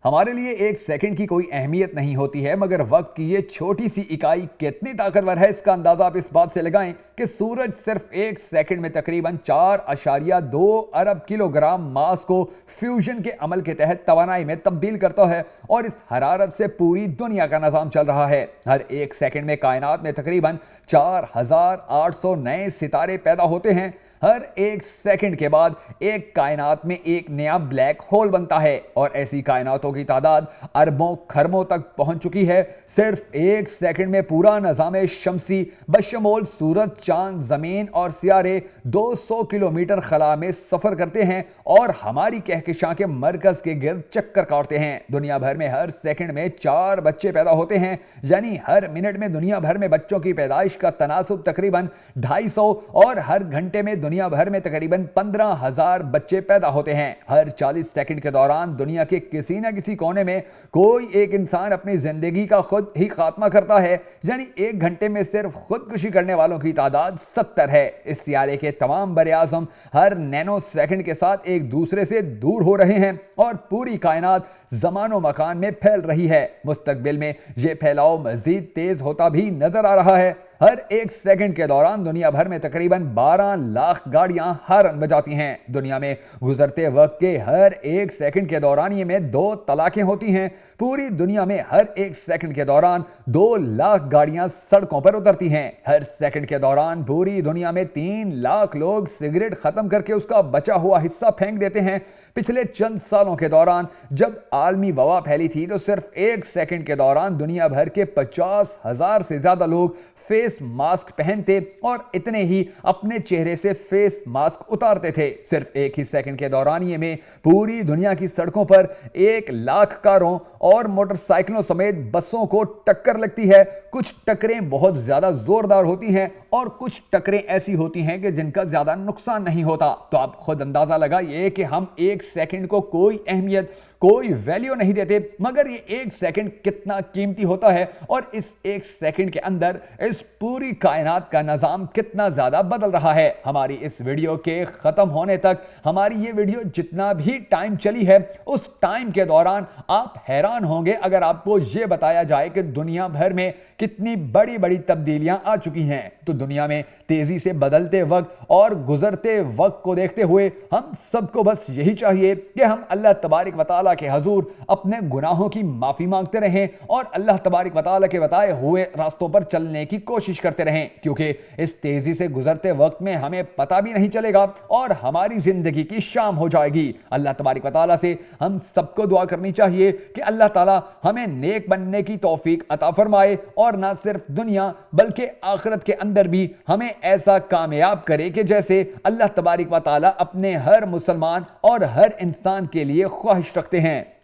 ہمارے لیے ایک سیکنڈ کی کوئی اہمیت نہیں ہوتی ہے، مگر وقت کی یہ چھوٹی سی اکائی کتنی طاقتور ہے اس کا اندازہ آپ اس بات سے لگائیں کہ سورج صرف ایک سیکنڈ میں تقریباً 4.2 ارب کلو گرام ماس کو فیوژن کے عمل کے تحت توانائی میں تبدیل کرتا ہے، اور اس حرارت سے پوری دنیا کا نظام چل رہا ہے۔ ہر ایک سیکنڈ میں کائنات میں تقریباً 4800 نئے ستارے پیدا ہوتے ہیں۔ ہر ایک سیکنڈ کے بعد ایک کائنات میں ایک نیا بلیک ہول بنتا ہے، اور ایسی کائناتوں کی تعداد اربوں کھربوں تک پہنچ چکی ہے۔ صرف ایک سیکنڈ میں پورا نظام شمسی بشمول سورج، چاند، زمین اور سیارے 200 کلومیٹر خلا میں سفر کرتے ہیں اور ہماری کہکشاں کے مرکز کے گرد چکر کاٹتے ہیں۔ دنیا بھر میں ہر سیکنڈ میں 4 بچے پیدا ہوتے ہیں، یعنی ہر منٹ میں دنیا بھر میں بچوں کی پیدائش کا تناسب تقریباً 250، اور ہر گھنٹے میں دنیا بھر میں تقریباً 15,000 بچے پیدا ہوتے ہیں۔ ہر 40 سیکنڈ کے دوران دنیا کے کسی نہ کسی کونے میں کوئی ایک انسان اپنی زندگی کا خود ہی خاتمہ کرتا ہے، یعنی ایک گھنٹے میں صرف خودکشی کرنے والوں کی تعداد 70 ہے۔ اس سیارے کے تمام بر اعظم ہر نینو سیکنڈ کے ساتھ ایک دوسرے سے دور ہو رہے ہیں، اور پوری کائنات زمان و مکان میں پھیل رہی ہے۔ مستقبل میں یہ پھیلاؤ مزید تیز ہوتا بھی نظر آ رہا ہے۔ ہر ایک سیکنڈ کے دوران دنیا بھر میں تقریباً 12 لاکھ گاڑیاں ہارن بجاتی ہیں۔ دنیا میں گزرتے وقت کے ہر ایک سیکنڈ کے دوران یہ میں 2 طلاقیں ہوتی ہیں۔ پوری دنیا میں ہر ایک سیکنڈ کے دوران 2 لاکھ گاڑیاں سڑکوں پر اترتی ہیں۔ ہر سیکنڈ کے دوران پوری دنیا میں 3 لاکھ لوگ سگریٹ ختم کر کے اس کا بچا ہوا حصہ پھینک دیتے ہیں۔ پچھلے چند سالوں کے دوران جب عالمی وبا پھیلی تھی تو صرف ایک سیکنڈ کے دوران دنیا بھر کے 50,000 سے زیادہ لوگ فیس ماسک پہنتے اور اتنے ہی اپنے چہرے سے فیس ماسک اتارتے تھے۔ صرف ایک ہی سیکنڈ کے دوران یہ میں پوری دنیا کی سڑکوں پر 1 لاکھ کاروں اور موٹر سائیکلوں سمیت بسوں کو ٹکر لگتی ہے۔ کچھ ٹکریں بہت زیادہ زوردار ہوتی ہیں اور کچھ ٹکریں ایسی ہوتی ہیں کہ جن کا زیادہ نقصان نہیں ہوتا۔ تو آپ خود اندازہ لگائیے کہ ہم ایک سیکنڈ کو کوئی اہمیت، کوئی ویلیو نہیں دیتے، مگر یہ ایک سیکنڈ کتنا قیمتی ہوتا ہے، اور اس ایک سیکنڈ کے اندر اس پوری کائنات کا نظام کتنا زیادہ بدل رہا ہے۔ ہماری اس ویڈیو کے ختم ہونے تک ہماری یہ ویڈیو جتنا بھی ٹائم چلی ہے، اس ٹائم کے دوران آپ حیران ہوں گے اگر آپ کو یہ بتایا جائے کہ دنیا بھر میں کتنی بڑی بڑی تبدیلیاں آ چکی ہیں۔ تو دنیا میں تیزی سے بدلتے وقت اور گزرتے وقت کو دیکھتے ہوئے ہم سب کو بس یہی چاہیے کہ ہم اللہ تبارک و تعالیٰ کے حضور اپنے گناہوں کی معافی مانگتے رہیں اور اللہ تبارک و تعالیٰ کے بتائے ہوئے راستوں پر چلنے کی کوشش کرتے رہیں، کیونکہ اس تیزی سے گزرتے وقت میں ہمیں پتہ بھی نہیں چلے گا اور ہماری زندگی کی شام ہو جائے گی۔ اللہ تبارک و تعالیٰ سے ہم سب کو دعا کرنی چاہیے کہ اللہ تعالیٰ ہمیں نیک بننے کی توفیق عطا فرمائے، اور نہ صرف دنیا بلکہ آخرت کے اندر بھی ہمیں ایسا کامیاب کرے کہ جیسے اللہ تبارک و تعالیٰ اپنے ہر مسلمان اور ہر انسان کے لیے خواہش رکھتے ہیں۔